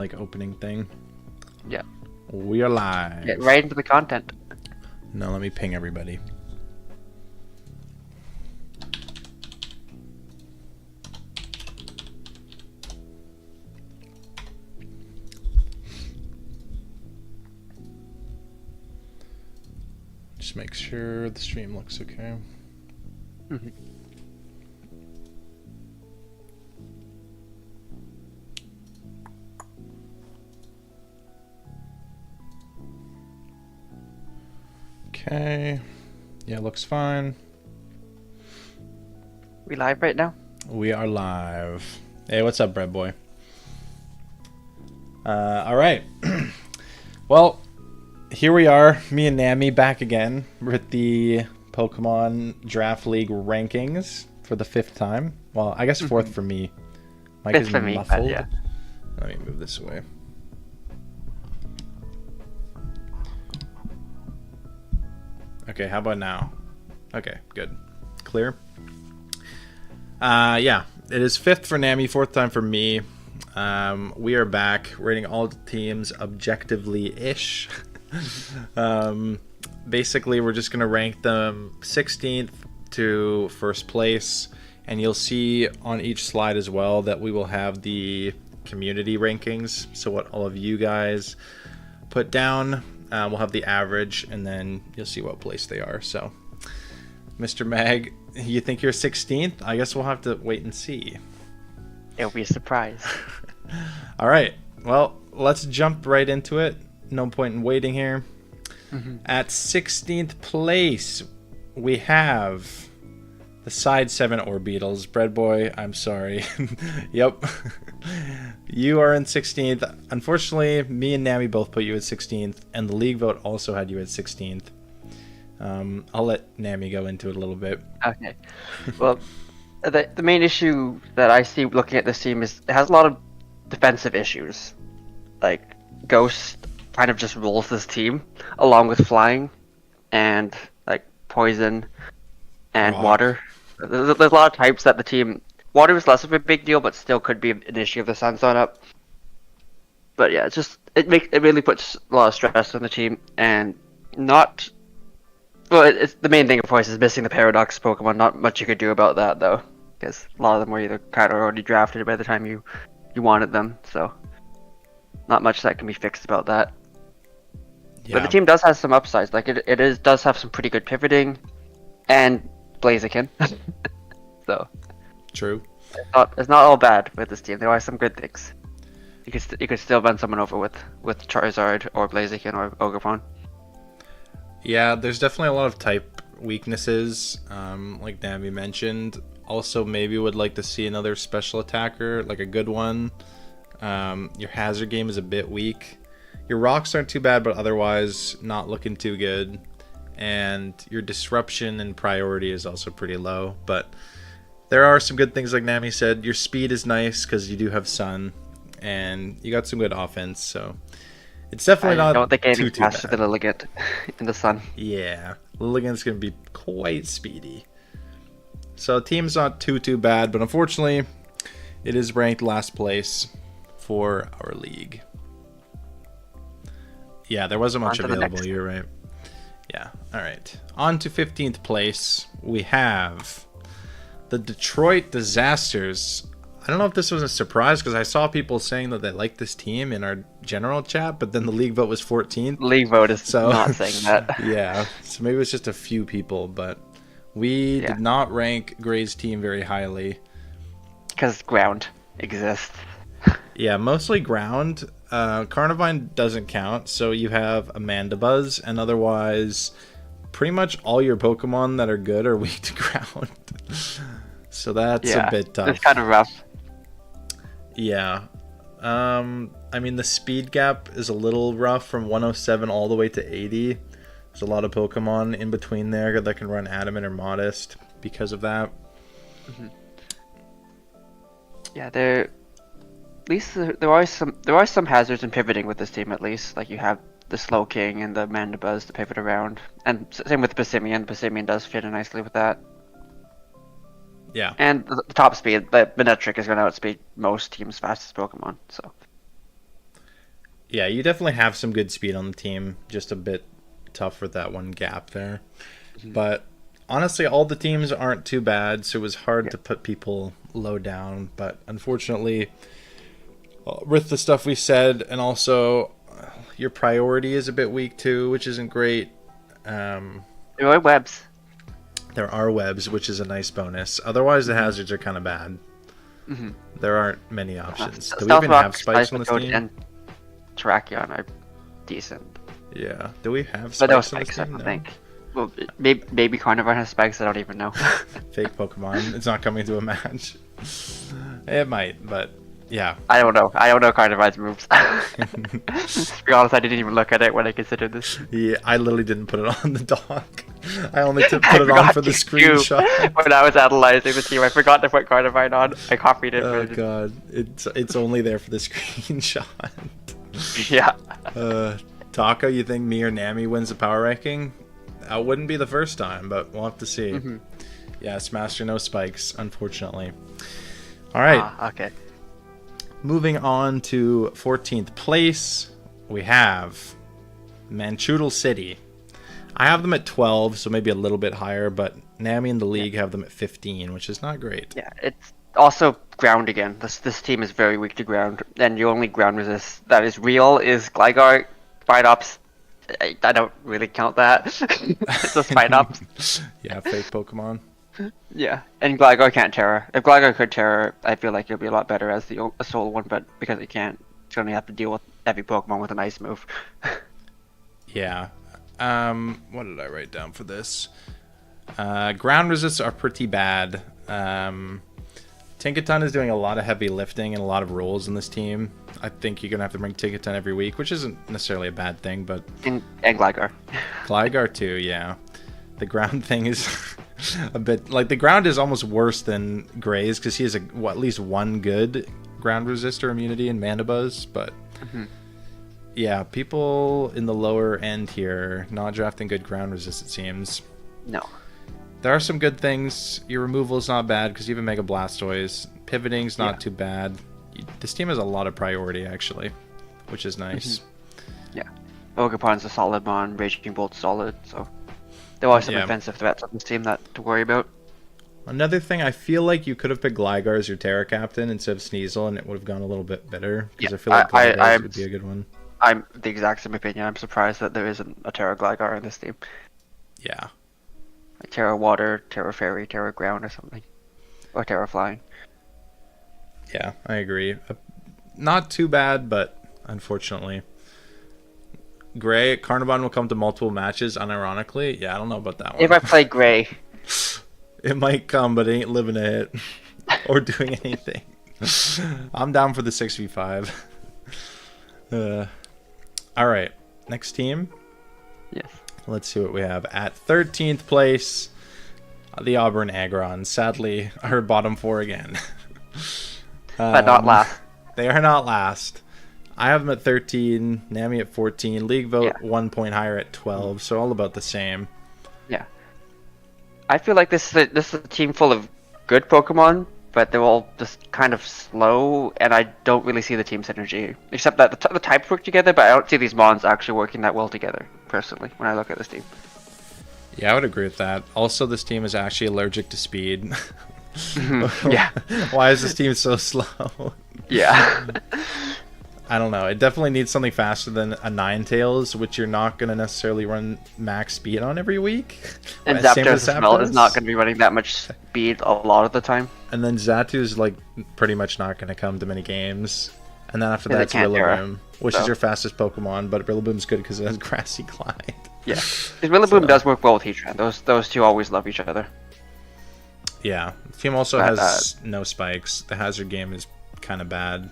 like opening thing. Yeah. We are live. Get right into the content. Now let me ping everybody. Just make sure the stream looks okay. Mm-hmm. Okay. Yeah, looks fine. We live right now? We are live. Hey, what's up, Bread Boy? All right. Well, here we are, me and Nami back again with the Pokemon Draft League rankings for the 5th time. Well, I guess 4th for me. Mike is for me, muffled. yeah. Let me move this away. Okay, how about now? Okay, good. Clear? Yeah, it is 5th for Nami, 4th time for me. We are back, rating all the teams objectively-ish. Basically, we're just going to rank them 16th to 1st place. And you'll see on each slide as well that we will have the community rankings. So what all of you guys put down. We'll have the average, and then you'll see what place they are. So, Mr. Mag, you think you're 16th? I guess we'll have to wait and see. It'll be a surprise. All right. Well, let's jump right into it. No point in waiting here. Mm-hmm. At 16th place, we have the side 7 or Beetles. Bread Boy, I'm sorry. Yep. You are in 16th. Unfortunately, me and Nami both put you at 16th, and the league vote also had you at 16th. I'll let Nami go into it a little bit. Okay. Well, the main issue that I see looking at this team is it has a lot of defensive issues. Like, Ghost kind of just rolls this team, along with Flying, and, like, Poison, and Rock. Water. There's a lot of types that the team... Water is less of a big deal, but still could be an issue if the sun's not up. But yeah, it really puts a lot of stress on the team, and not... Well, it's the main thing, of course, is missing the Paradox Pokemon. Not much you could do about that, though, because a lot of them were either kind of already drafted by the time you wanted them, so not much that can be fixed about that. Yeah. But the team does have some upsides. Like it does have some pretty good pivoting, and Blaziken. So True. it's not all bad with this team. There are some good things. You could still run someone over with Charizard or Blaziken or Ogerpon. Yeah, there's definitely a lot of type weaknesses, like Nami mentioned. Also, maybe would like to see another special attacker, like a good one. Your hazard game is a bit weak. Your rocks aren't too bad, but otherwise not looking too good. And your disruption and priority is also pretty low. But there are some good things, like Nami said. Your speed is nice because you do have Sun, and you got some good offense. So it's definitely not don't think anything too faster bad. than Lilligant in the sun. Yeah, Lilligant's going to be quite speedy. So the team's not too bad, but unfortunately, it is ranked last place for our league. Yeah, there wasn't much available. You're right. Yeah, all right. On to 15th place, we have the Detroit Disasters. I don't know if this was a surprise because I saw people saying that they like this team in our general chat, but then the league vote was 14th. League vote is not saying that. Yeah, so maybe it's just a few people, but we did not rank Gray's team very highly. Because ground exists. Yeah, mostly ground. Carnivine doesn't count, so you have Amandabuzz, and otherwise, pretty much all your Pokemon that are good are weak to ground. So that's a bit tough. It's kind of rough. Yeah. I mean, the speed gap is a little rough from 107 all the way to 80. There's a lot of Pokemon in between there that can run Adamant or Modest because of that. Mm-hmm. Yeah, there are some hazards in pivoting with this team, at least. Like you have the Slowking and the Mandibuzz to pivot around, and same with Passimian. Passimian does fit in nicely with that. Yeah. And the top speed, the Manectric is going to outspeed most teams' fastest Pokemon. So Yeah, you definitely have some good speed on the team. Just a bit tough with that one gap there. But honestly, all the teams aren't too bad, so it was hard to put people low down. But unfortunately, with the stuff we said, and also your priority is a bit weak too, which isn't great. There are webs. There are webs, which is a nice bonus. Otherwise, the hazards are kind of bad. There aren't many options. Do we even have spikes on this team? And Terrakion are decent. Yeah. Do we have But no spikes on this spikes, I team? don't No. think. Well, maybe Carnivore has spikes, I don't even know. Fake Pokemon. It's not coming to a match. It might, but yeah. I don't know. I don't know Carnivore's moves. To be honest, I didn't even look at it when I considered this. Yeah, I literally didn't put it on the dock. I only put it on for the screenshot. When I was analyzing the team, I forgot to put Carnivore on. I copied it. Oh god, it's only there for the screenshot. Yeah. Taka, you think me or Nami wins the power ranking? That wouldn't be the first time, but we'll have to see. Yeah, Smaster no spikes, unfortunately. All right. Okay. Moving on to 14th place, we have Manel City. I have them at 12, so maybe a little bit higher, but Nami and the league have them at 15, which is not great. Yeah, it's also ground again. This team is very weak to ground, and the only ground resist that is real is Gligar, Fight-Ups. I don't really count that. It's just Fight-Ups. Yeah, fake Pokemon. Yeah, and Gligar can't Terra. If Gligar could Terra, I feel like it'll be a lot better as the Soul one, but because it can't, it's going to have to deal with every Pokemon with an Ice move. Yeah. What did I write down for this? Ground resists are pretty bad. Tinkaton is doing a lot of heavy lifting and a lot of rolls in this team. I think you're going to have to bring Tinkaton every week, which isn't necessarily a bad thing, but... And Gligar. Gligar too, yeah. The ground thing is a bit... Like, the ground is almost worse than Gray's, because he has at least one good ground resistor immunity in Mandibuzz, but... Yeah, people in the lower end here not drafting good ground resist, it seems. No. There are some good things. Your removal is not bad because you have a Mega Blastoise. Pivoting's not too bad. This team has a lot of priority, actually, which is nice. Yeah. Ogerpon's a solid mon, Raging Bolt's solid, so there are some offensive threats on this team to worry about. Another thing, I feel like you could have picked Gligar as your Terra Captain instead of Sneasel, and it would have gone a little bit better, because I feel like Gligar would be a good one. I'm the exact same opinion. I'm surprised that there isn't a Terra Gligar in this team. Yeah. Like Terra Water, Terra Fairy, Terra Ground or something. Or Terra Flying. Yeah, I agree. Not too bad, but unfortunately. Gray, Carnivon will come to multiple matches, unironically. Yeah, I don't know about that one. If I play Gray. It might come, but it ain't living a hit. Or doing anything. I'm down for the 6v5. Alright, next team. Yes. Let's see what we have. At 13th place, the Auburn Agron. Sadly, our bottom four again. But not last. They are not last. I have them at 13, Nami at 14, League Vote 1 point higher at 12, so all about the same. Yeah. I feel like this is a team full of good Pokemon, but they're all just kind of slow, and I don't really see the team synergy. Except that the types work together, but I don't see these mons actually working that well together, personally, when I look at this team. Yeah, I would agree with that. Also, this team is actually allergic to speed. Yeah. Why is this team so slow? Yeah. I don't know. It definitely needs something faster than a Ninetales, which you're not going to necessarily run max speed on every week. And Zapdos as well is not going to be running that much speed a lot of the time. And then Zatu's like pretty much not going to come to many games. And then after that, it's Rillaboom, which is your fastest Pokemon, but Rillaboom's good because it has Grassy Glide. Yeah, Rillaboom does work well with Heatran. Those two always love each other. Yeah, the team also has no spikes. The hazard game is kind of bad.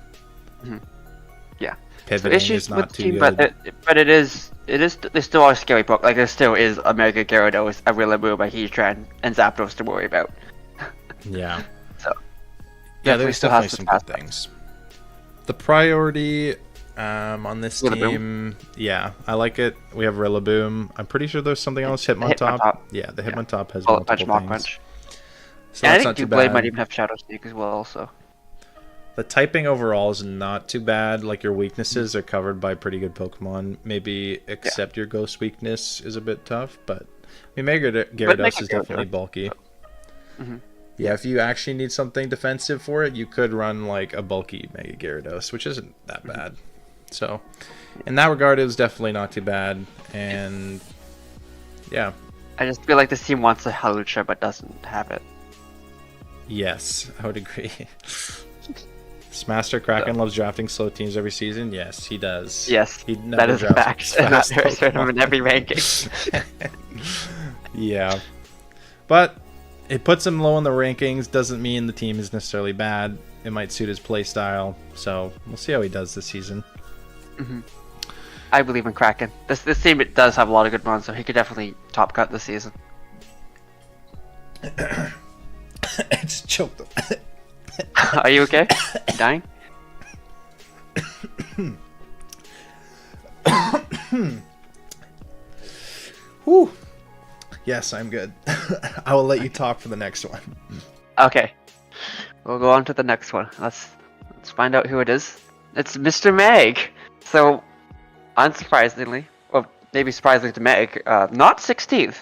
Yeah, pivoting so is not too good. But it is. There still are scary Pokemon. Like there still is a Mega Gyarados, a Rillaboom, a Heatran, and Zapdos to worry about. Yeah. So. Yeah, there's definitely some good things. The priority on this team, yeah, I like it. We have Rillaboom. I'm pretty sure there's something else. Hitmontop. Yeah, the Hitmontop has multiple things. Punch. So and I think Doublade might even have Shadow Sneak as well. So. The typing overall is not too bad. Like, your weaknesses are covered by pretty good Pokemon. Maybe except your Ghost weakness is a bit tough, but I mean, Mega Gyarados is definitely bulky. Yeah, if you actually need something defensive for it, you could run like a bulky Mega Gyarados, which isn't that bad. So, in that regard, it was definitely not too bad. And yeah, I just feel like this team wants a Hawlucha but doesn't have it. Yes, I would agree. Smaster Kraken loves drafting slow teams every season. Yes, he does. Yes, he that is a fact. And that there's him in every ranking. Yeah, but it puts him low in the rankings. Doesn't mean the team is necessarily bad. It might suit his play style. So we'll see how he does this season. I believe in Kraken. This team does have a lot of good ones, so he could definitely top cut this season. It's choked. Are you okay? Dying? Whew. Yes, I'm good. I will let you talk for the next one. Okay. We'll go on to the next one. Let's find out who it is. It's Mr. Meg. So, unsurprisingly, well, maybe surprisingly to Meg, not 16th.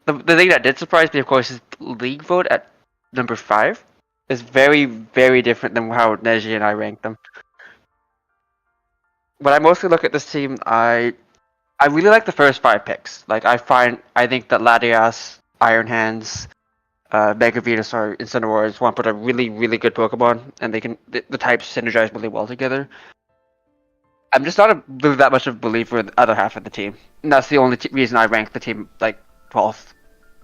The thing that did surprise me, of course, is league vote at number 5 is very, very different than how Neji and I ranked them. When I mostly look at this team, I really like the first 5 picks. Like, I think that Latias, Iron Hands, Mega Venusaur, Incineroar is one, but a really, really good Pokemon, and the types synergize really well together. I'm just not really that much of a believer in the other half of the team. And that's the only reason I rank the team like 12th,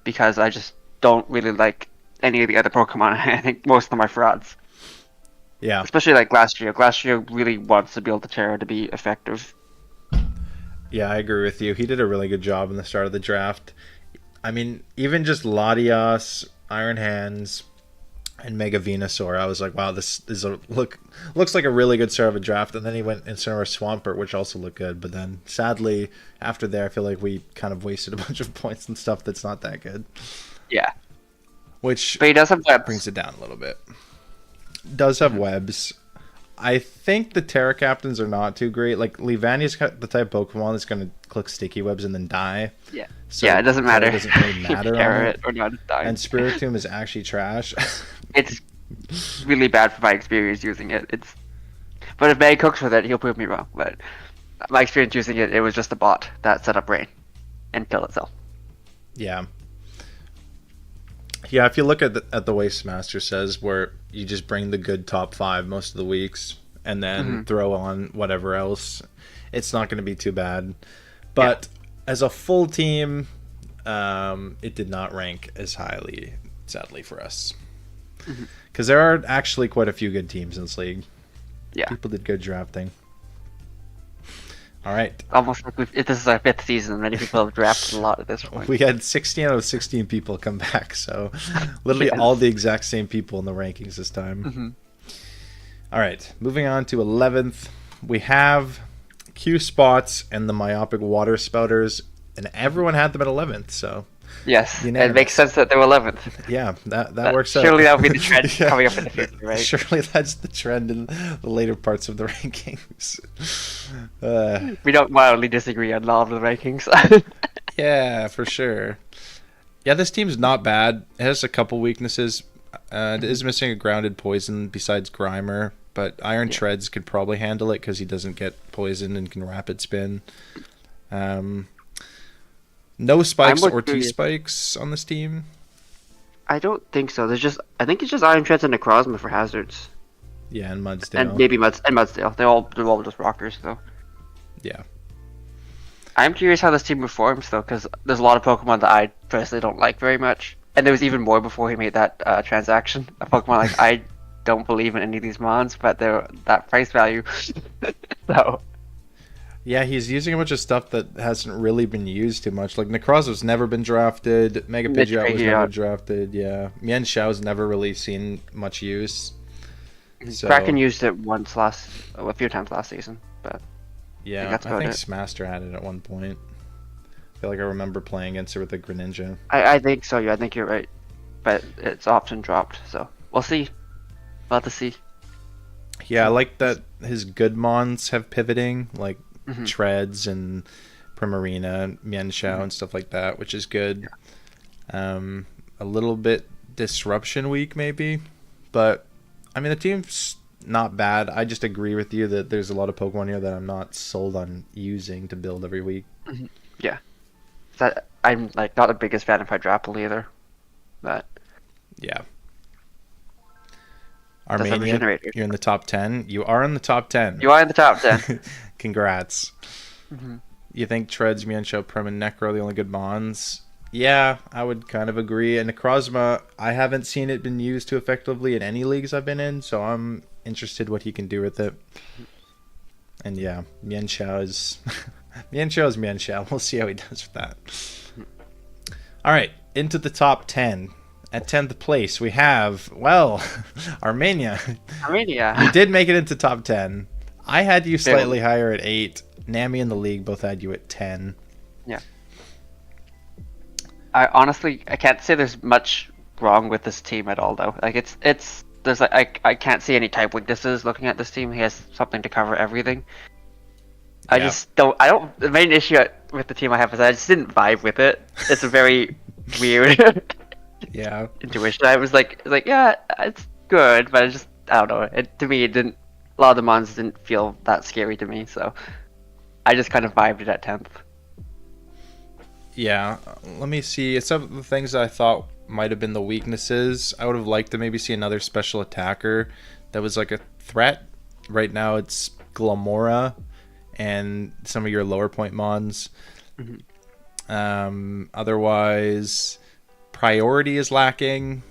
because I just don't really like any of the other Pokemon. I think most of them are frauds. Yeah. Especially like Glastrier. Glastrier really wants to build the Terra to be effective. Yeah, I agree with you. He did a really good job in the start of the draft. I mean, even just Latias, Iron Hands, and Mega Venusaur, I was like, wow, this is looks like a really good start of a draft. And then he went Incineroar Swampert, which also looked good. But then, sadly, after there, I feel like we kind of wasted a bunch of points and stuff that's not that good. Yeah. But he does have webs. Brings it down a little bit. Does have webs. I think the Terra Captains are not too great. Like, Leavanny's the type of Pokemon that's going to click sticky webs and then die. Yeah. So yeah, it doesn't matter. It doesn't really matter on it. Or not dying. And Spiritomb is actually trash. It's really bad for my experience using it. But if Meg cooks with it, he'll prove me wrong. But my experience using it, it was just a bot that set up rain and killed itself. Yeah. Yeah, if you look at the way Master says, where you just bring the good top 5 most of the weeks and then throw on whatever else, it's not going to be too bad. But as a full team, it did not rank as highly, sadly, for us. Because there are actually quite a few good teams in this league. Yeah. People did good drafting. All right. Almost like this is our 5th season. Many people have drafted a lot at this point. We had 16 out of 16 people come back, so literally all the exact same people in the rankings this time. All right, moving on to 11th. We have Q Spots and the Myopic Water Spouters, and everyone had them at 11th, so... Yes, it makes sense that they were 11th. Yeah, that works out. Surely that would be the trend coming up in the future, right? Surely that's the trend in the later parts of the rankings. We don't wildly disagree on all of the rankings. Yeah, for sure. Yeah, this team's not bad. It has a couple weaknesses. It is missing a grounded poison besides Grimer, but Iron Treads could probably handle it because he doesn't get poisoned and can rapid spin. No spikes or T-spikes on this team? I don't think so. I think it's just Iron Treads and Necrozma for hazards. Yeah, and Mudsdale. And maybe Mudsdale. They're all just rockers, though. Yeah. I'm curious how this team performs, though, because there's a lot of Pokemon that I personally don't like very much. And there was even more before he made that transaction. A Pokemon like, I don't believe in any of these mons, but they're that price value. So... Yeah, he's using a bunch of stuff that hasn't really been used too much. Like, Necrozma's never been drafted. Mega Pidgeot was never drafted. Yeah. Mian Xiao's never really seen much use. So... Kraken used it a few times last season, but... Yeah, I think Smaster had it at one point. I feel like I remember playing against it with a Greninja. I think so, yeah. I think you're right. But it's often dropped, so... We'll see. We'll have to see. Yeah, I like that his good mons have pivoting, like Treads and Primarina, Mienshao, and stuff like that, which is good. A little bit disruption weak, maybe. But, I mean, the team's not bad. I just agree with you that there's a lot of Pokemon here that I'm not sold on using to build every week. Yeah. I'm like not the biggest fan of Hydrapple either. But yeah. Armenia, you're in the top 10. You are in the top 10. You are in the top 10. Congrats. You think Treads, Mienshao, Prim, and Necro are the only good mons? Yeah, I would kind of agree. And Necrozma, I haven't seen it been used too effectively in any leagues I've been in, so I'm interested what he can do with it. And yeah, Mienshao is Mienshao. We'll see how he does with that. All right, into the top 10. At 10th place, we have, well, Armenia. You did make it into top 10. I had you slightly higher at 8. Nami and the league both had you at 10. Yeah. I can't say there's much wrong with this team at all, though. Like, there's like, I can't see any type weaknesses looking at this team. He has something to cover everything. Yeah. The main issue with the team I have is I just didn't vibe with it. It's a very weird intuition. I was like, yeah, it's good, but I don't know. To me, it didn't. A lot of the mons didn't feel that scary to me, so I just kind of vibed it at 10th. Yeah, let me see. Some of the things that I thought might have been the weaknesses. I would have liked to maybe see another special attacker that was like a threat. Right now, it's Glamora and some of your lower point mons. Otherwise, priority is lacking,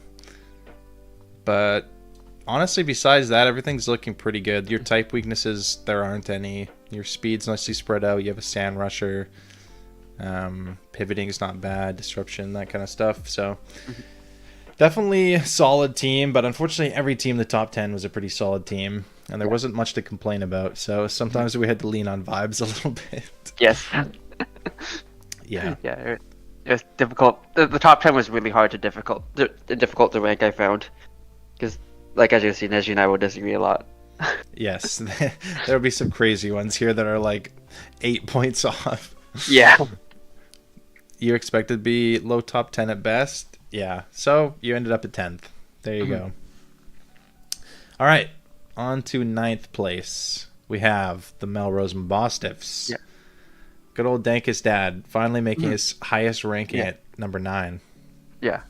but honestly, besides that, everything's looking pretty good. Your type weaknesses, there aren't any. Your speed's nicely spread out. You have a Sand Rusher. Pivoting is not bad. Disruption, that kind of stuff. So definitely a solid team, but unfortunately every team in the top 10 was a pretty solid team, and there wasn't much to complain about. So sometimes we had to lean on vibes a little bit. Yes. Yeah. Yeah. It was difficult. The top 10 was really hard to difficult to rank, I found, because like as you've seen, Neji and I will disagree a lot. Yes, there'll be some crazy ones here that are like 8 points off. Yeah. You expected to be low top 10 at best. Yeah. So you ended up at 10th. There you go. All right. On to 9th place. We have the Melrose Mastiffs. Yeah. Good old Dankus Dad finally making his highest ranking at number 9. Yeah.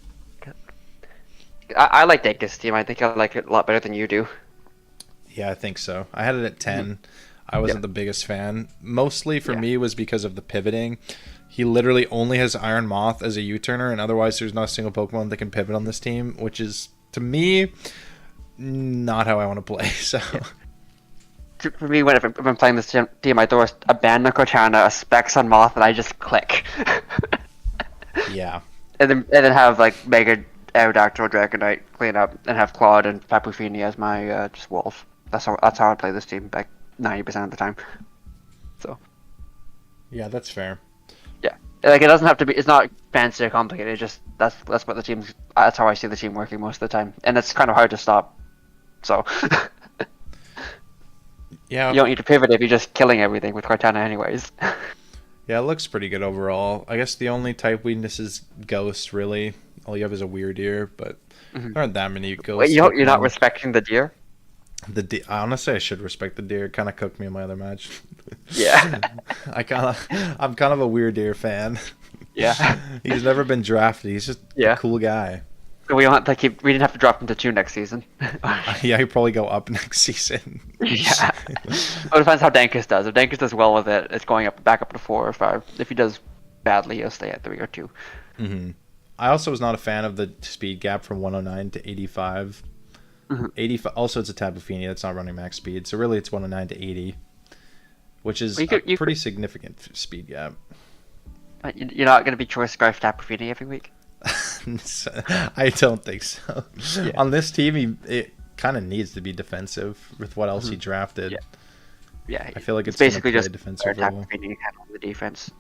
I like Dankus' team. I think I like it a lot better than you do. Yeah, I think so. I had it at 10. I wasn't the biggest fan. Mostly for me was because of the pivoting. He literally only has Iron Moth as a U-turner, and otherwise there's not a single Pokemon that can pivot on this team, which is, to me, not how I want to play. So, for me, when I'm playing this team, I throw a Bandna Cortana, a Specs on Moth, and I just click. Yeah. And then have like Mega Aerodactyl, Dragonite clean up, and have Claude and Tapu Fini as my just walls. That's how I play this team, like 90% of the time. So. Yeah, that's fair. Yeah, like it doesn't have to be. It's not fancy or complicated. It's just that's what the team's. That's how I see the team working most of the time, and it's kind of hard to stop. So. Yeah. You don't need to pivot if you're just killing everything with Cortana, anyways. Yeah, it looks pretty good overall. I guess the only type weakness is Ghost. Really, all you have is a weird ear, but there aren't that many ghosts. Wait, you're not respecting the deer? Honestly, I should respect the deer. It kind of cooked me in my other match. Yeah. I'm kind of a weird deer fan. Yeah. He's never been drafted. He's just a cool guy. So we didn't have to drop him to 2 next season. Yeah, he'll probably go up next season. Yeah. It depends how Dankus does. If Dankus does well with it, it's going back up to 4 or 5. If he does badly, he'll stay at 3 or 2. I also was not a fan of the speed gap from 109 to 85. 85. Also, it's a Tapu Fini that's not running max speed, so really it's 109 to 80, which is a pretty significant speed gap. You're not going to be Choice Scarf Tapu Fini every week? I don't think so. Yeah. On this team, it kind of needs to be defensive with what else he drafted. Yeah. I feel like it's basically just defensive Tapu Fini on the defense.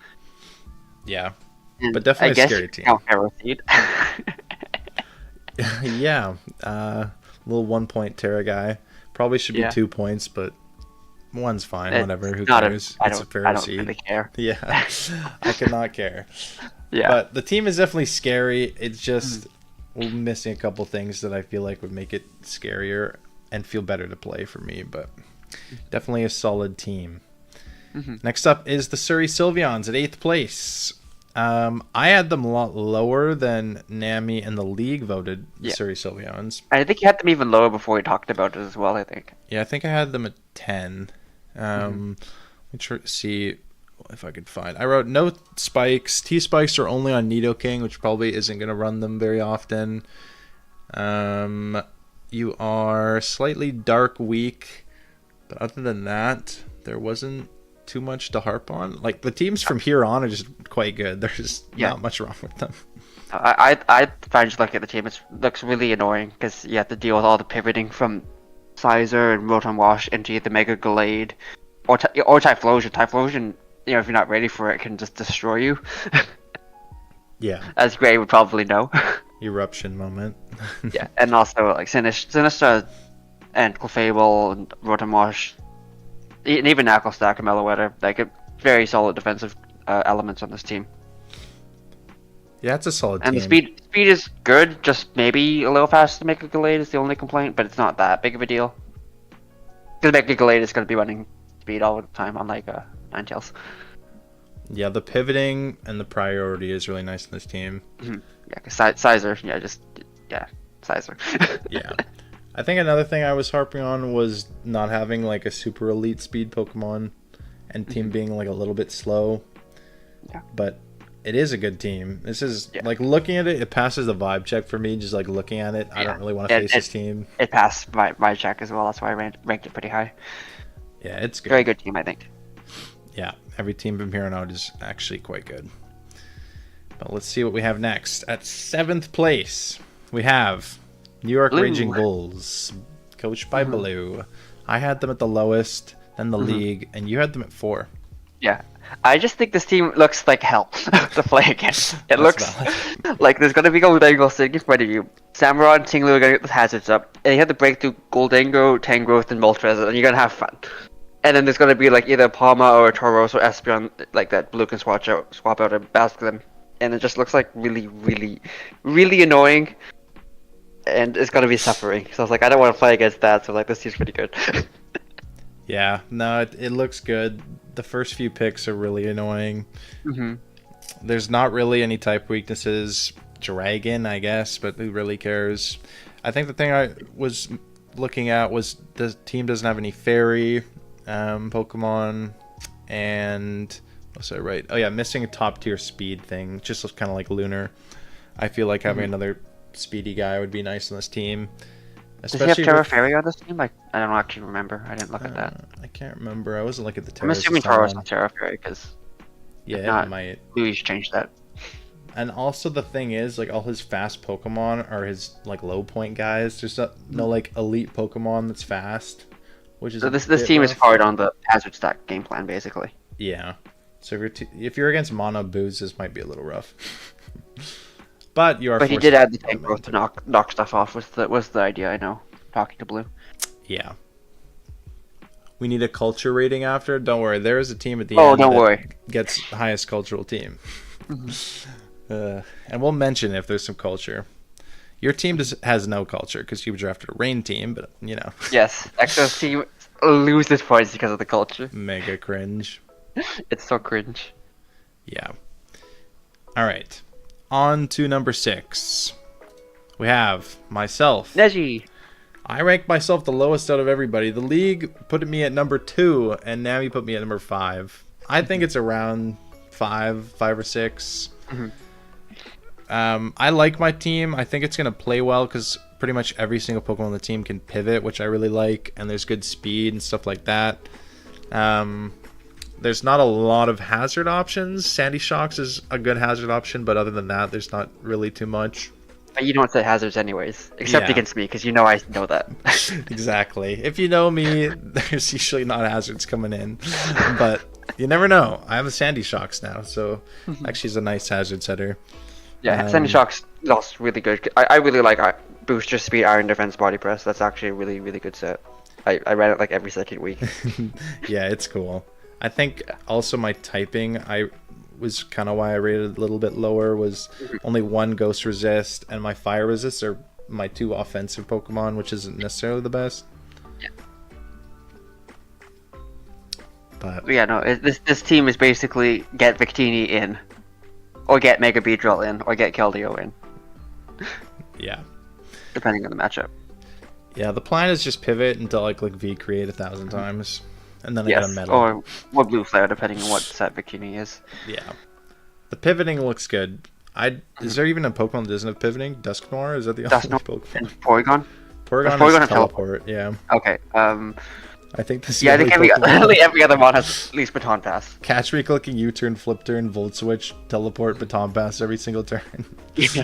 Yeah, but definitely a scary team. Count Ferroseed. Yeah, little 1 point Terra guy. Probably should be Yeah. 2 points, but one's fine. It's Whatever. Who not cares? I It's a don't. fair I don't seed. really care. Yeah, I cannot care. Yeah. But the team is definitely scary. It's just we're missing a couple things that I feel like would make it scarier and feel better to play for me. But definitely a solid team. Next up is the Surrey Sylveons at 8th place. I had them a lot lower than Nami and the league voted the Surrey Sylveons. I think you had them even lower before we talked about it as well, I think. Yeah, I think I had them at 10. Let me try to see if I could find. I wrote no spikes. T-spikes are only on Nidoking, which probably isn't going to run them very often. You are slightly dark weak. But other than that, there wasn't too much to harp on. Like, the teams from here on are just quite good. There's not much wrong with them. I find just looking at the team, it looks really annoying because you have to deal with all the pivoting from Sizer and Rotom Wash into the Mega Gallade or Typhlosion. Typhlosion, you know, if you're not ready for it, can just destroy you. Yeah. As Gray would probably know. Eruption moment. Yeah, and also like Sinistra and Clefable and Rotom Wash, and even Knuckle Stack and Meloetta, like a very solid defensive elements on this team. Yeah, it's a solid and team. the speed is good, just maybe a little faster to Mega Gallade is the only complaint, but it's not that big of a deal. Because Mega Gallade is going to be running speed all the time, unlike Ninetales. Yeah, the pivoting and the priority is really nice in this team. Yeah, because Sizer, Sizer. Yeah. I think another thing I was harping on was not having like a super elite speed Pokemon and team being like a little bit slow. Yeah. But it is a good team. This is like looking at it, it passes the vibe check for me. Just like looking at it, I don't really want to face this team. It passed my check as well. That's why I ranked it pretty high. Yeah, it's good. Very good team, I think. Yeah, every team from here on out is actually quite good. But let's see what we have next. At 7th place, we have New York Blue. Raging Bulls, coached by Blue. I had them at the lowest, then the league, and you had them at 4. Yeah. I just think this team looks like hell to play against. It looks like there's going to be Goldango sitting in front of you. Samurott and Tinglu are going to get the hazards up. And you have to break through Goldango, Tangrowth, and Moltres, and you're going to have fun. And then there's going to be like either a Palma or a Tauros or Espeon like that Blue can swap out and bask them. And it just looks like really, really, really annoying. And it's going to be suffering. So I was like, I don't want to play against that. So like, this team's pretty good. Yeah, no, it looks good. The first few picks are really annoying. There's not really any type weaknesses. Dragon, I guess, but who really cares? I think the thing I was looking at was the team doesn't have any fairy Pokemon, and what's I right? Oh yeah, missing a top tier speed thing. Just looks kind of like Lunar. I feel like having another speedy guy would be nice on this team. Does he have Terra Fairy on this team? Like, I don't actually remember. I didn't look at that. I can't remember. I wasn't looking at the Terra. I'm assuming Tauros on Terra Fairy because it might. Louis should change that. And also the thing is, like, all his fast Pokemon are his like low point guys. There's no like elite Pokemon that's fast, which is so this team is hard on the hazard stack game plan basically. Yeah. So if you're against Mono Boots, this might be a little rough. But you are. But he did add the tank growth to knock stuff off. Was the idea? I know. Talking to Blue. Yeah. We need a culture rating after. Don't worry, there is a team at the end. Oh, don't worry. Gets highest cultural team. And we'll mention if there's some culture. Your team has no culture because you drafted a rain team, but you know. Yes, Exos team loses points because of the culture. Mega cringe. It's so cringe. Yeah. All right. On to number 6. We have myself. Neji. I ranked myself the lowest out of everybody. The league put me at number 2, and Nami put me at number 5. I think it's around 5 or 6. I like my team. I think it's going to play well because pretty much every single Pokemon on the team can pivot, which I really like, and there's good speed and stuff like that. There's not a lot of hazard options. Sandy Shocks is a good hazard option, but other than that, there's not really too much. But you don't set hazards anyways, except against me, because you know I know that. Exactly. If you know me, there's usually not hazards coming in, but you never know. I have a Sandy Shocks now, so actually, it's a nice hazard setter. Yeah, Sandy Shocks lost really good. I really like Booster Speed, Iron Defense, Body Press. That's actually a really, really good set. I ran it like every second week. Yeah, it's cool. I think also my typing, was kind of why I rated it a little bit lower, was only one Ghost Resist, and my Fire Resist are my 2 offensive Pokemon, which isn't necessarily the best. Yeah. But yeah, no, this team is basically get Victini in, or get Mega Beedrill in, or get Keldeo in. Yeah. Depending on the matchup. Yeah, the plan is just pivot until I click V create 1,000 times, and then I get a medal. Or Blue Flare, depending on what set Victini is. Yeah. The pivoting looks good. Is there even a Pokemon that doesn't have pivoting? Dusknoir? Is that the only Pokemon? And Porygon? Porygon has teleport, yeah. Okay, I think this is I think every other mod has at least Baton Pass. Catch me clicking U-turn, flip turn, Volt Switch, teleport, Baton Pass every single turn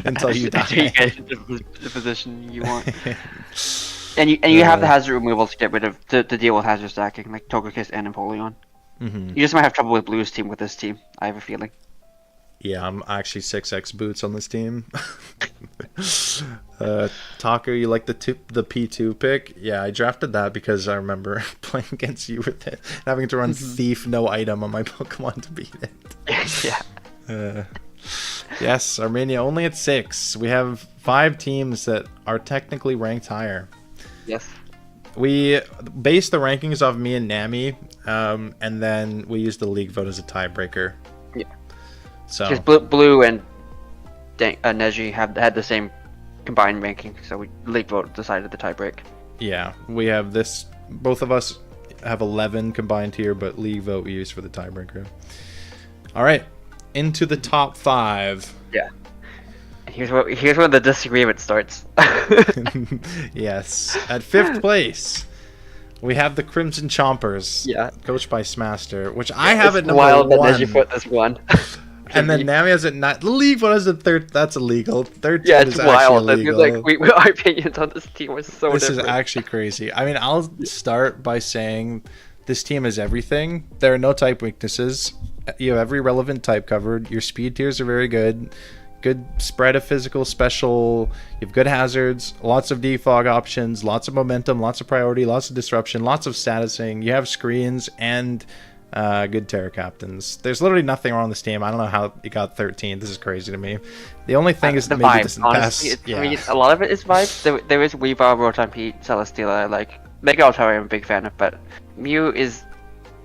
until you die. Until you get the position you want. And you have the hazard removal to get rid of to deal with hazard stacking, like Togekiss and Empoleon. You just might have trouble with Blue's team with this team. I have a feeling. Yeah, I'm actually 6x boots on this team. Taco, you like the P2 pick? Yeah, I drafted that because I remember playing against you with it, having to run Thief no item on my Pokemon to beat it. Yeah. Yes, Armenia only at 6. We have 5 teams that are technically ranked higher. Yes. We base the rankings off me and Nami, and then we use the league vote as a tiebreaker. Yeah. So because Blue and Neji had the same combined ranking, so we league vote decided the tiebreak. Yeah, we have this. Both of us have 11 combined here, but league vote we use for the tiebreaker. All right, into the top 5. Yeah. Here's where the disagreement starts. Yes, at 5th place, we have the Crimson Chompers. Yeah. Coached by Smaster, which I have at number wild 1. That Neji put this one. And then Nami has it not. The league one is the 3rd. That's illegal. 13 yeah, it's is wild. actually illegal. Like our opinions on this team was so This different. is actually crazy. I mean, I'll start by saying this team is everything. There are no type weaknesses. You have every relevant type covered. Your speed tiers are very good. Good spread of physical, special. You have good hazards, lots of defog options, lots of momentum, lots of priority, lots of disruption, lots of statusing. You have screens and good Terra Captains. There's literally nothing wrong with this team. I don't know how it got 13. This is crazy to me. The only thing is the maybe vibes. it doesn't Honestly, pass. I mean, a lot of it is vibes. There is Weavile, Rotom Pete, Celesteela. Like Mega Altaria, I'm a big fan of, but Mew is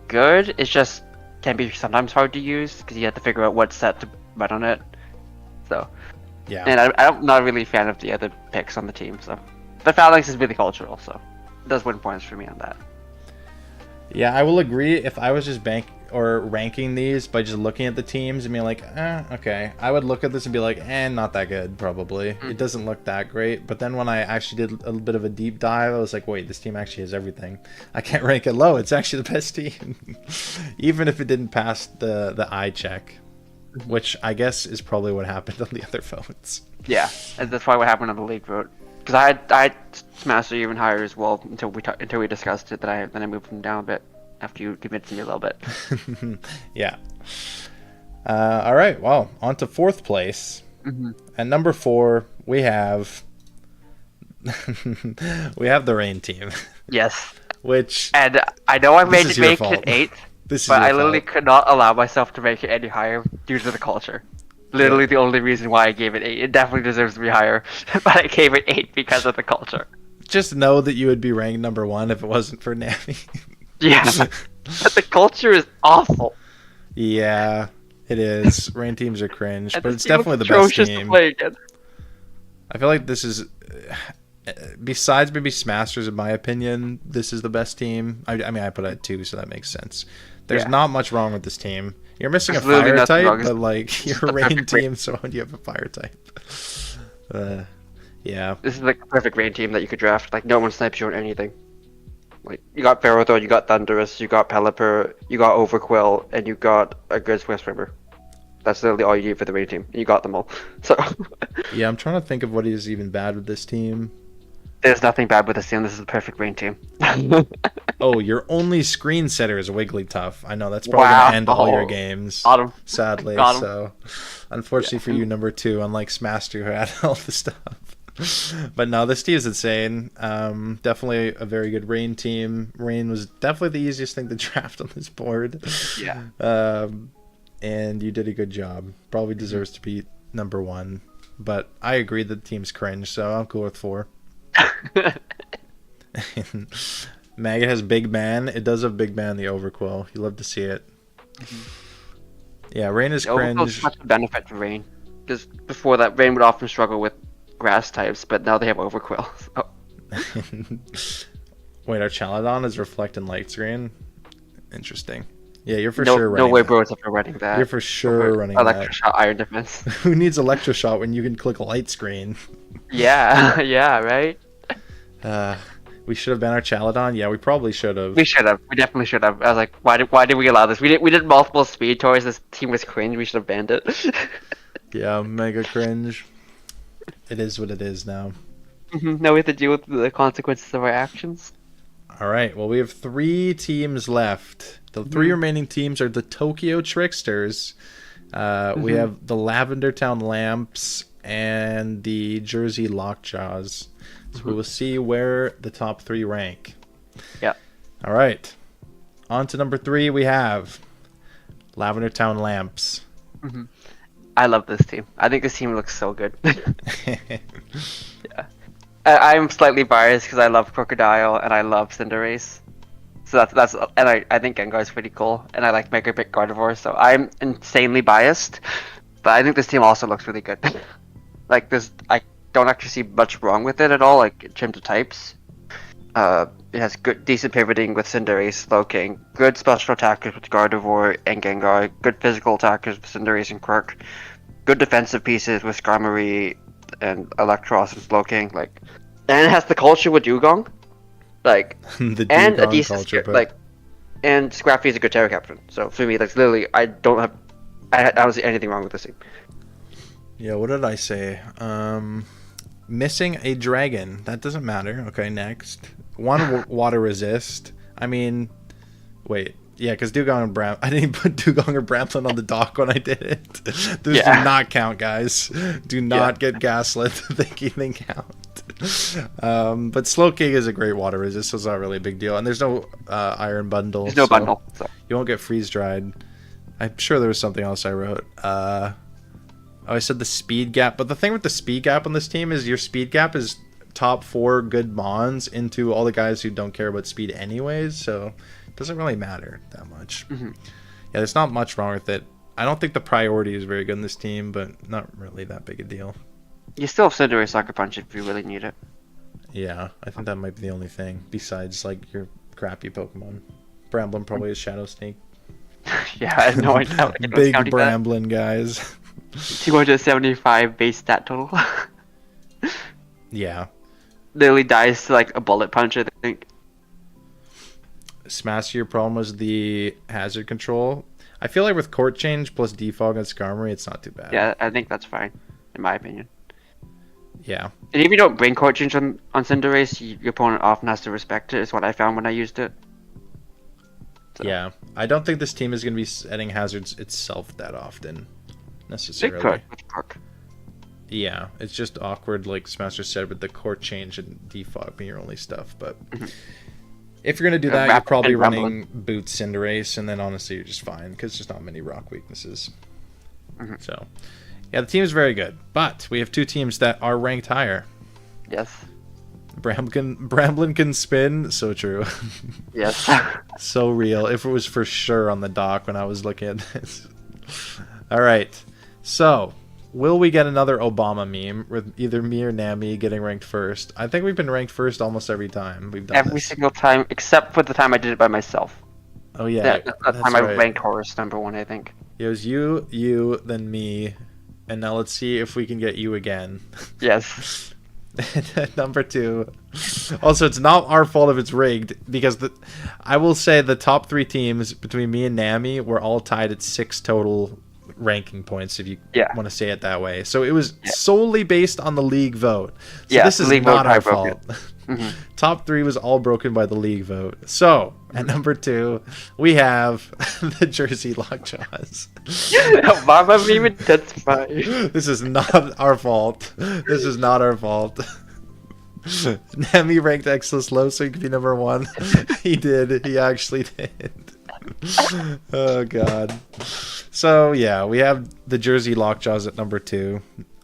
good. It's just can be sometimes hard to use because you have to figure out what set to run on it. So, Yeah. and I'm not really a fan of the other picks on the team. So, but Phalanx is really cultural, so it does win points for me on that. Yeah, I will agree. If I was just ranking these by just looking at the teams and being like, okay, I would look at this and be like, not that good, probably. It doesn't look that great. But then when I actually did a little bit of a deep dive, I was like, wait, this team actually has everything. I can't rank it low. It's actually the best team. Even if it didn't pass the eye check, which I guess is probably what happened on the other votes. Yeah, and that's probably what happened on the league vote. Because I had Smaster even higher as well until we discussed it. Then I moved him down a bit after you convinced me a little bit. Yeah. All right. Well, on to 4th place. At number 4, we have the Rain team. Yes. Which and I know I made it your make fault. it 8th, This is but your I literally fault. could not allow myself to make it any higher due to the culture. Literally the only reason why I gave it 8. It definitely deserves to be higher, but I gave it 8 because of the culture. Just know that you would be ranked number 1 if it wasn't for Nami. Yeah, but the culture is awful. Yeah, it is. Rain teams are cringe, And but this it's team definitely the looks best atrocious team. to play against. I feel like this is, besides maybe Smasters, in my opinion, this is the best team. I mean, I put it at 2, so that makes sense. There's not much wrong with this team. You're missing There's a literally fire nothing type, wrong. but like you're a rain team, so you have a fire type. Yeah. This is like a perfect rain team that you could draft. Like no one snipes you on anything. Like you got Ferrothorn, you got Thundurus, you got Pelipper, you got Overquill, and you got a good Swift Swimmer. That's literally all you need for the rain team. You got them all. So Yeah, I'm trying to think of what is even bad with this team. there's nothing bad with this team. This is a perfect rain team. Oh, your only screen setter is Wigglytuff. I know that's probably gonna end all your games. Got him. Sadly, Got him. so unfortunately for you, number 2, unlike Smaster who had all the stuff. But no, this team is insane. Definitely a very good Rain team. Rain was definitely the easiest thing to draft on this board. Yeah. And you did a good job. Probably deserves to be number 1. But I agree that the team's cringe, so I'm cool with 4. Maggot has Big Man. It does have Big Man, the Overquill. You love to see it. Yeah, Rain is cringe. Such a benefit to Rain. Because before that, Rain would often struggle with grass types, but now they have Overquill. So. Wait, our Chaladon is reflecting light screen? Interesting. Yeah, you're for sure running No way, that. bro, it's ever running that. You're for sure running Electroshock Iron Defense. Who needs Electroshock when you can click light screen? Yeah, yeah, right? We should have been our Chaladon? Yeah, we probably should have. We should have. We definitely should have. I was like, why did we allow this? We did multiple speed tours. This team was cringe. We should have banned it. Yeah, mega cringe. It is what it is now. Now we have to deal with the consequences of our actions. All right. Well, we have 3 teams left. The 3 remaining teams are the Tokyo Tricksters. We have the Lavender Town Lamps and the Jersey Lockjaws. So we will see where the top 3 rank. Yeah. All right. On to number 3, we have Lavender Town Lamps. I love this team. I think this team looks so good. Yeah. I'm slightly biased because I love Crocodile and I love Cinderace. So that's and I think Gengar's pretty cool, and I like Mega Pick Gardevoir, so I'm insanely biased. But I think this team also looks really good. Like this, I don't actually see much wrong with it at all. Like in terms of types, it has decent pivoting with Cinderace, Slowking, good special attackers with Gardevoir and Gengar, good physical attackers with Cinderace and Quirk, good defensive pieces with Skarmory and Electros and Slowking. Like, and it has the culture with Dugong. Like, The and a Dugong decent culture, but- like, and Scrappy is a good Terra Captain. So for me, like literally, I don't see anything wrong with this team. Yeah, what did I say? Missing a dragon. That doesn't matter. Okay, next. 1 water resist. I mean, wait. Yeah, because Dugong and I didn't put Dugong or Bramblin on the dock when I did it. Those do not count, guys. Do not get gaslit thinking they count. But Slowking is a great water resist, so it's not really a big deal. And there's no iron bundle. There's no bundle. So. You won't get freeze dried. I'm sure there was something else I wrote. I said the speed gap. But the thing with the speed gap on this team is your speed gap is top 4 good Mons into all the guys who don't care about speed anyways. So it doesn't really matter that much. Yeah, there's not much wrong with it. I don't think the priority is very good in this team, but not really that big a deal. You still have Cinderace Sucker Punch if you really need it. Yeah, I think that might be the only thing besides like your crappy Pokemon. Bramblin probably is Shadow Sneak. Yeah, I have no idea. Big Bramblin, guys. 275 base stat total. Yeah. Literally dies to like a bullet punch, I think. Smash, your problem was the hazard control. I feel like with Court Change plus Defog and Skarmory, it's not too bad. Yeah, I think that's fine, in my opinion. Yeah. And if you don't bring Court Change on Cinderace, your opponent often has to respect it, is what I found when I used it. So. Yeah. I don't think this team is going to be setting hazards itself that often, necessarily. It could with Park. Yeah, it's just awkward, like Smaster said, with the Court Change and Defog being your only stuff. But if you're going to do that, you're probably running Boots Cinderace, and then honestly, you're just fine, because there's not many rock weaknesses. So, yeah, the team is very good. But we have 2 teams that are ranked higher. Yes. Bramblin can spin. So true. Yes. So real. If it was for sure on the dock when I was looking at this. All right. So, will we get another Obama meme with either me or Nami getting ranked first? I think we've been ranked first almost every time we've done Every single time, except for the time I did it by myself. Oh, yeah. That time I ranked Horus #1, I think. It was you, then me, and now let's see if we can get you again. Yes. Number 2. Also, it's not our fault if it's rigged, because I will say the top 3 teams between me and Nami were all tied at 6 total ranking points, if you want to say it that way. So it was solely based on the league vote. So this is not our fault. Top 3 was all broken by the league vote. So, at number 2, we have the Jersey Lockjaws. Mama, even that's fine. This is not our fault. This is not our fault. Nami ranked Exos low so he could be number 1. He did. He actually did. Oh, God. So, yeah, we have the Jersey Lockjaws at number 2.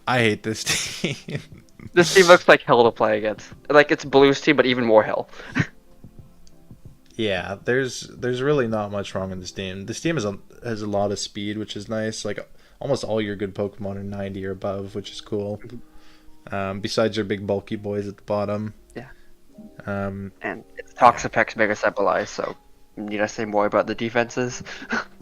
I hate this team. This team looks like hell to play against. Like, it's Blue's team, but even more hell. Yeah, there's really not much wrong with this team. This team has a lot of speed, which is nice. Like, almost all your good Pokemon are 90 or above, which is cool. Besides your big bulky boys at the bottom. Yeah. And it's Toxapex, Mega Sableye, so need I say more about the defenses?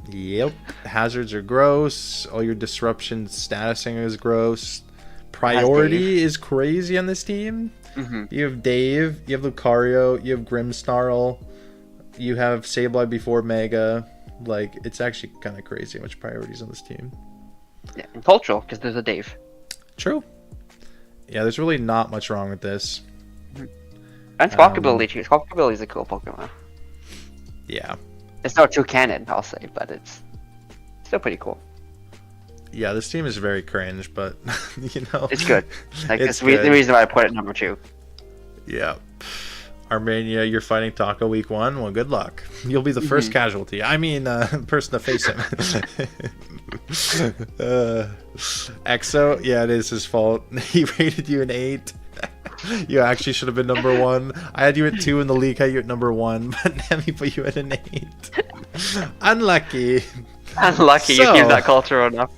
Yep. Hazards are gross. All your disruption statusing is gross. Priority is crazy on this team. You have Dave, you have Lucario, you have Grimmsnarl, you have Sableye before Mega. Like, it's actually kind of crazy how much priorities on this team. Yeah, and cultural, because there's a Dave. True. Yeah, there's really not much wrong with this. And Squawkabilly too. Squawkabilly is a cool Pokemon. Yeah. It's not too canon, I'll say, but it's still pretty cool. Yeah, this team is very cringe, but, you know. It's good. Like, it's the reason why I put it number 2. Yeah. Armenia, you're fighting Taco week 1. Well, good luck. You'll be the first casualty. I mean, person to face him. Exo, yeah, it is his fault. He rated you an 8. You actually should have been number 1. I had you at 2 in the league. I had you at number 1, but Nemi put you at an 8. Unlucky. Unlucky, you gave that culture enough.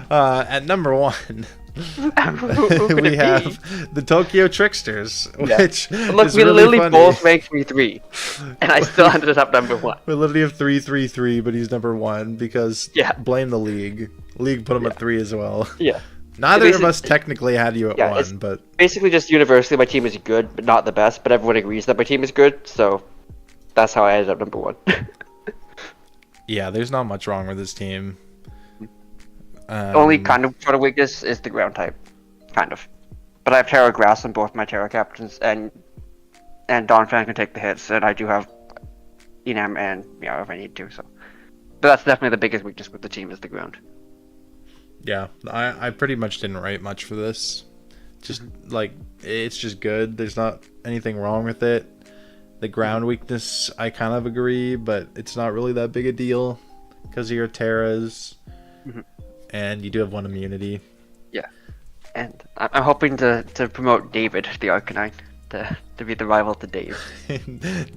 At number 1, we have the Tokyo Tricksters, which look, is we really literally funny. both ranked 3-3, and I still ended up number 1. We literally have 3-3-3, but he's number 1 because blame the league. League put him at 3 as well. Yeah. Neither of us technically had you at 1, but basically just universally my team is good, but not the best. But everyone agrees that my team is good, so that's how I ended up number 1. Yeah, there's not much wrong with this team. Only kind of sort of weakness is the ground type, kind of. But I have Terra Grass on both my Terra captains, and Donphan can take the hits, and I do have Enam and Meow if I need to. So, but that's definitely the biggest weakness with the team is the ground. Yeah, I pretty much didn't write much for this. Just like it's just good. There's not anything wrong with it. The ground weakness, I kind of agree, but it's not really that big a deal because of your Terras. And you do have 1 immunity. Yeah. And I'm hoping to promote David, the Arcanine, to be the rival to Dave.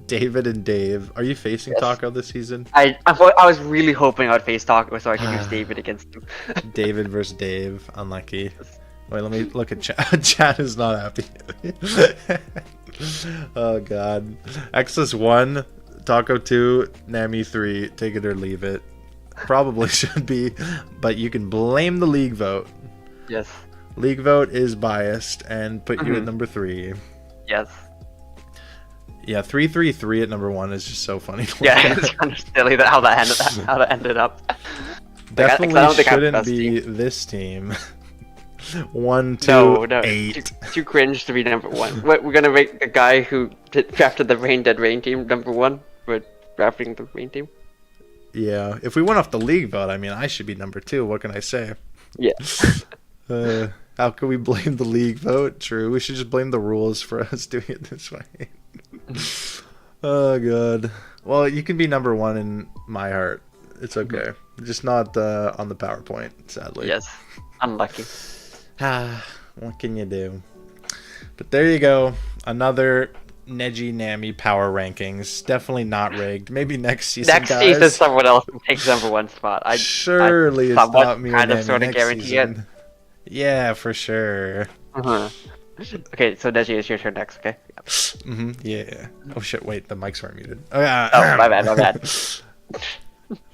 David and Dave. Are you facing Taco this season? I was really hoping I'd face Taco so I could use David against him. David versus Dave. Unlucky. Wait, let me look at chat. Chat is not happy. Oh, God. Exos 1, Taco 2, Nami 3. Take it or leave it. Probably should be, but you can blame the league vote. Yes. League vote is biased and put you at number 3. Yes. Yeah, 3-3-3 at number 1 is just so funny. Yeah, it's kind of silly how that ended up. Definitely shouldn't be this team. 1, 2, 8. Too cringe to be number 1. We're gonna rank the guy who drafted the Rain Dead Rain team number 1 for drafting the Rain team. Yeah, if we went off the league vote, I mean, I should be number 2. What can I say? Yeah. How can we blame the league vote? True, we should just blame the rules for us doing it this way. Oh, God. Well, you can be number 1 in my heart. It's okay. Just not on the PowerPoint, sadly. Yes. Unlucky. What can you do? But there you go. Another Nejiboston power rankings. Definitely not rigged. Maybe next season. Next season, someone else takes number 1 spot. Surely it's not me. Kind of sort of guarantee it. Yeah, for sure. Okay, so Neji, it's your turn next. Okay. Yeah. Oh shit! Wait, the mics weren't muted. Oh yeah. Oh, my bad. My bad.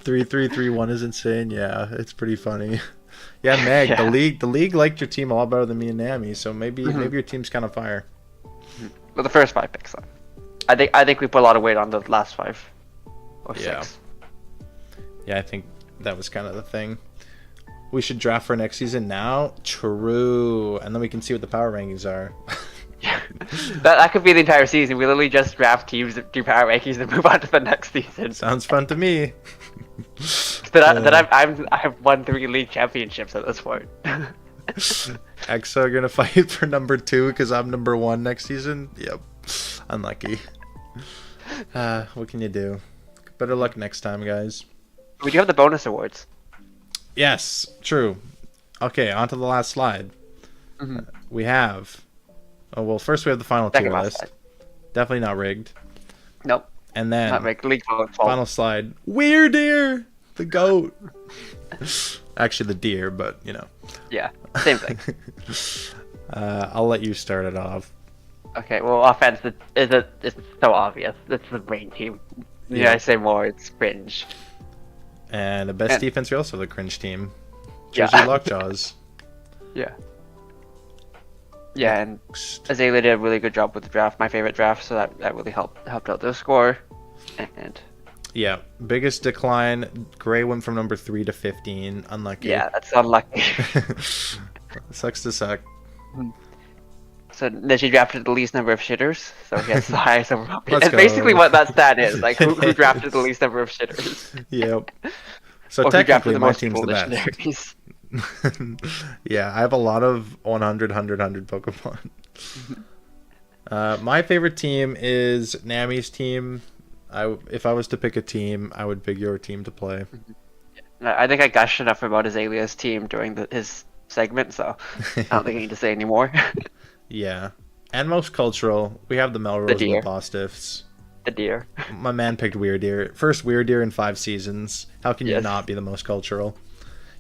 3-3-3-1 is insane. Yeah, it's pretty funny. Yeah, Meg. Yeah. The league liked your team a lot better than me and Nami. So maybe your team's kind of fire. Well, the first 5 picks, though. I think we put a lot of weight on the last 5 or 6. Yeah, I think that was kind of the thing. We should draft for next season now. True, and then we can see what the power rankings are. Yeah. That could be the entire season. We literally just draft teams, do power rankings, and move on to the next season. Sounds fun to me. I have won 3 league championships at this point. Exo are gonna fight for number 2 because I'm number 1 next season. Yep, unlucky. What can you do? Better luck next time, guys. We do have the bonus awards. Yes, true. Okay, on to the last slide. We have. Oh well, first we have the final Second tier last list. slide. Definitely not rigged. Nope. And then Not rigged. League fault. final slide. Weird deer, the goat. Actually, the deer, but you know. Yeah, same thing. I'll let you start it off. Okay, well, offense it's so obvious. It's the brain team. Yeah, I say more, it's cringe. And the best defense, we also have the cringe team. Yeah. Jersey Lockjaws. Yeah. Yeah, and Azalea did a really good job with the draft, my favorite draft, so that really helped out their score. And Yeah, biggest decline. Gray went from number 3 to 15. Unlucky. yeah, that's unlucky. Sucks to suck. So Neji drafted the least number of shitters, so he has the highest overall. Let's That's go. basically what that stat is. Like who drafted the least number of shitters? Yep. So Or who drafted technically, the my most team's the best. legendaries. Yeah, I have a lot of 100, 100 Pokemon. My favorite team is Nami's team. If I was to pick a team, I would pick your team to play. I think I gushed enough about Azalea's team during his segment, so I don't think I need to say any more. Yeah. And most cultural, we have the Melrose and the deer. Postiffs. The deer. My man picked Weirdeer. First Weirdeer in 5 seasons. How can you Yes. not be the most cultural?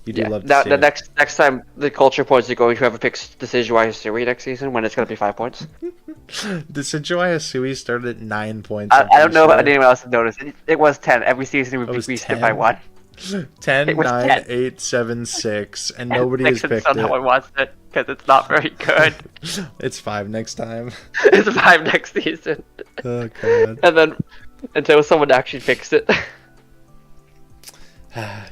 You do Yeah. love to Now, see the it. next time the culture points are going, whoever picks Decidueye Sui next season, when it's going to be 5 points. The Decidueye Sui started at 9 points. I I'm don't know if pretty anyone else has noticed. It was 10. Every season we It was decreased it 10? by 1. sure. 10, It was 9, 10. 8, 7, 6, and nobody has 6 and picked still no it. one wants it, because it's not very good. It's 5 next time. It's 5 next season. Oh, God. And then until someone actually picks it.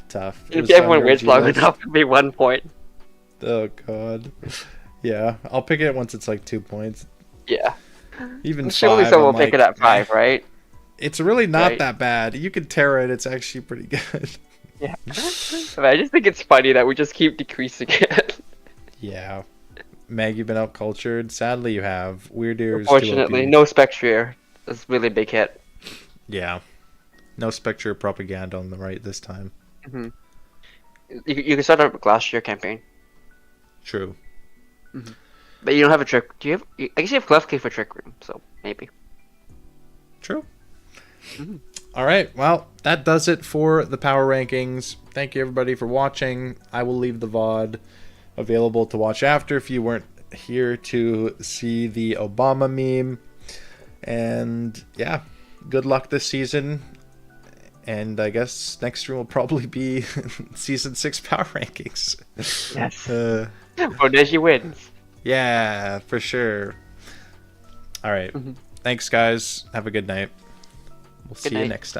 Tough. It If was everyone on waits your long G-list. enough, it'll be 1 point. Oh, God. Yeah, I'll pick it once it's like 2 points. Yeah. Even Surely 5, someone I'm will pick like, it at 5, right? It's really not Right. that bad. You can tear it. It's actually pretty good. Yeah. But I just think it's funny that we just keep decreasing it. Yeah. Meg, you've been out cultured. Sadly, you have. Weird ears. Unfortunately, no Spectrier. That's really a big hit. Yeah. No Spectre propaganda on the right this time. You can start a last year campaign. True. But you don't have a trick. Do you have? I guess you have Clef Key for Trick Room, so maybe. True. All right. Well, that does it for the power rankings. Thank you, everybody, for watching. I will leave the VOD available to watch after if you weren't here to see the Obama meme. And yeah, good luck this season. And I guess next stream will probably be season 6 power rankings. Yes. Uh, Neji wins. yeah, for sure. All right. Thanks, guys. Have a good night. We'll see you night. next time.